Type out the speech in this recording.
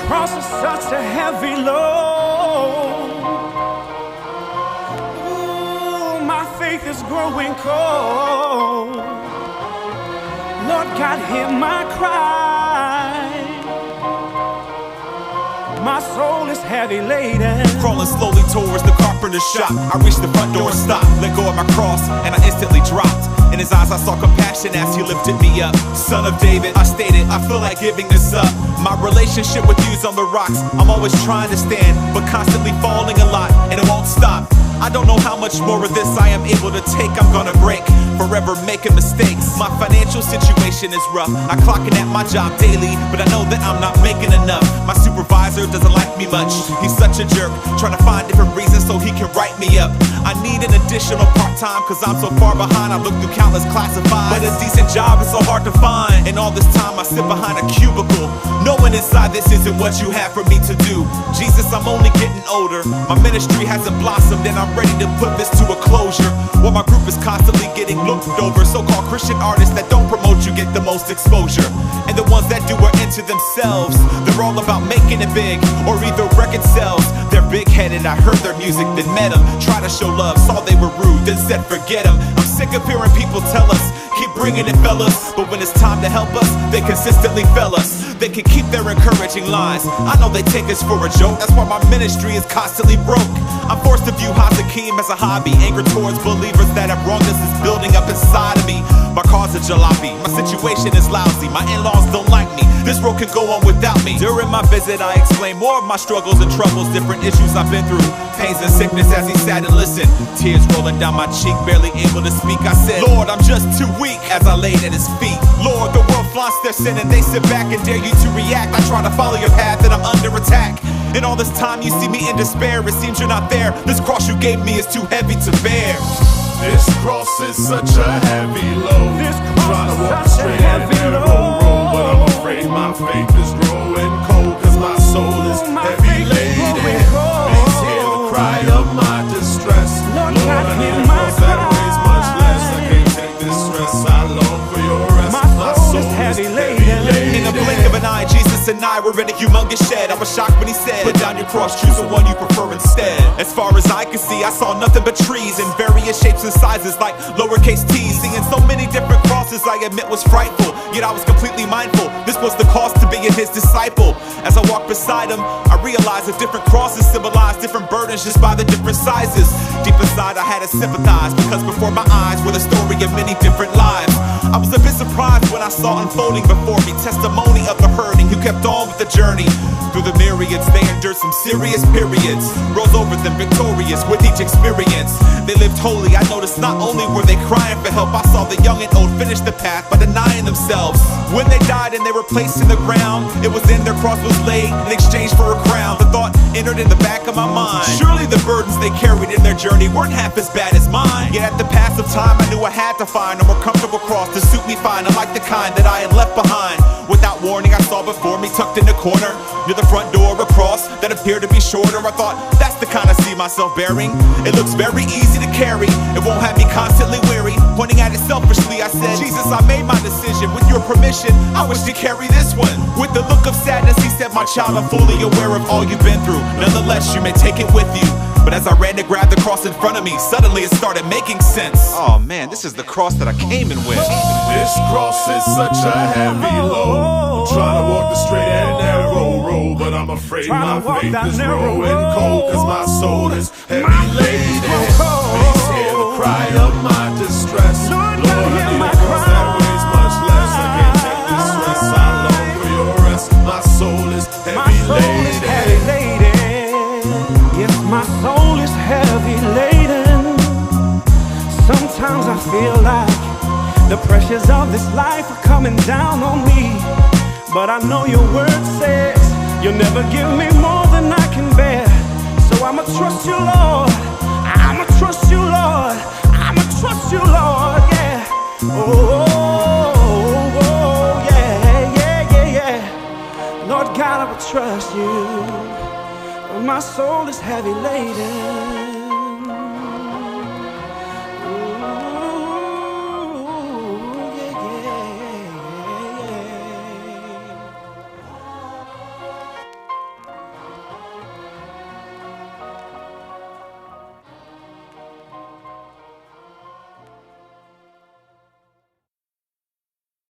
cross is such a heavy load. Ooh, my faith is growing cold. Lord God, hear my cry. My soul is heavy laden. Crawling slowly towards the Carpenter shop, I reached the front door and stopped. Let go of my cross and I instantly dropped. In his eyes I saw compassion as he lifted me up. Son of David, I stated, I feel like giving this up. My relationship with you's on the rocks. I'm always trying to stand, but constantly falling a lot, and it won't stop. I don't know how much more of this I am able to take. I'm gonna break, forever making mistakes. My financial situation is rough. I clocking at my job daily, but I know that I'm not making enough. My supervisor doesn't like me much. He's such a jerk, trying to find different reasons so he can write me up. I need an additional part-time, cause I'm so far behind. I look through countless classifieds, but a decent job is so hard to find. And all this time I sit behind a cubicle, knowing inside this isn't what you have for me to do. Jesus, I'm only getting older. My ministry hasn't blossomed and I'm ready to put this to a closure. While my group is constantly getting looked over, so-called Christian artists that don't promote you get the most exposure. And the ones that do are into themselves. They're all about making it big, or either record sales. They're big-headed, I heard their music, then met them. Try to show love, saw they were rude, then said forget them. I'm sick of hearing people tell us, keep bringing it fellas, but when it's time to help us, they consistently fail us. They can keep their encouraging lines, I know they take us for a joke. That's why my ministry is constantly broke. I'm forced to view Hazakim as a hobby. Anger towards believers that have wronged us is building up inside of me. My car's a jalopy, my situation is lousy. My in-laws don't like me, this road can go on without me. During my visit I explained more of my struggles and troubles, different issues I've been through, pains and sickness as he sat and listened. Tears rolling down my cheek, barely able to speak. I said, Lord, I'm just too weak, as I laid at his feet. Lord, the world flaunts their sin and they sit back and dare you to react. I try to follow your path and I'm under attack. And all this time you see me in despair, it seems you're not there. This cross you gave me is too heavy to bear. This cross is such a heavy load. This Trying to walk cross the is such a straight and heavy narrow load. road, but I'm afraid my faith is growing cold, cause my soul is My heavy faith is laden. growing cold. Please hear the cry of my distress. Lord, Lord, God, I hear need a my cross that weighs much less. I cry. can't take this stress, I long for your rest. My soul is heavy laden. In the blink of an eye, Jesus and I were in a humongous shed. I was shocked when he said, put down your cross, choose the one you prefer instead. As far as I could see, I saw nothing but trees in various shapes and sizes, like lowercase t's. Seeing so many different crosses, I admit was frightful, yet I was completely mindful. This was the cost to being his disciple. As I walked beside him, I realized that different crosses symbolize different burdens just by the different sizes. Deep inside I had to sympathize, because before my eyes were the story of many different lives. I was a bit surprised when I saw unfolding before me testimony of the hurting who kept on with the journey. Through the myriads they endured some serious periods, rose over them victorious with each experience. They lived holy, I noticed not only were they crying for help, I saw the young and old finish the path by denying themselves. When they died and they were placed in the ground, it was then their cross was laid in exchange for a crown. The thought entered in the back of my mind, surely the burdens they carried in their journey weren't half as bad as mine. Yet at the pass of time I knew I had to find a more comfortable cross to suit me fine, unlike the kind that I had left behind. Without warning I saw before me, tucked in the corner near the front door, a cross that appeared to be shorter. I thought, that's the kind I see myself bearing. It looks very easy to carry, it won't have me constantly weary. Pointing at it selfishly I said, Jesus, I made my decision, with your permission I wish to carry this one. With a look of sadness he said, my child, I'm fully aware of all you've been through. Nonetheless you may take it with you. But as I ran to grab the cross in front of me, suddenly it started making sense. Oh man, this is the cross that I came in with. This cross is such a heavy load. I'm trying to walk the straight and narrow road, but I'm afraid my faith is growing cold, cause my soul is heavy laden. Please hear the cry of my distress. Lord, I need a cross that weighs much less. I can't take this stress, I long for your rest. My soul is heavy laden. Yes, my soul is heavy laden. Sometimes I feel like the pressures of this life are coming down on me, but I know your word says you'll never give me more than I can bear. So I'ma trust you, Lord. I'ma trust you, Lord. I'ma trust you, Lord. Yeah. Oh, oh, oh, yeah, yeah, yeah, yeah. Lord God, I will trust you. My soul is heavy laden.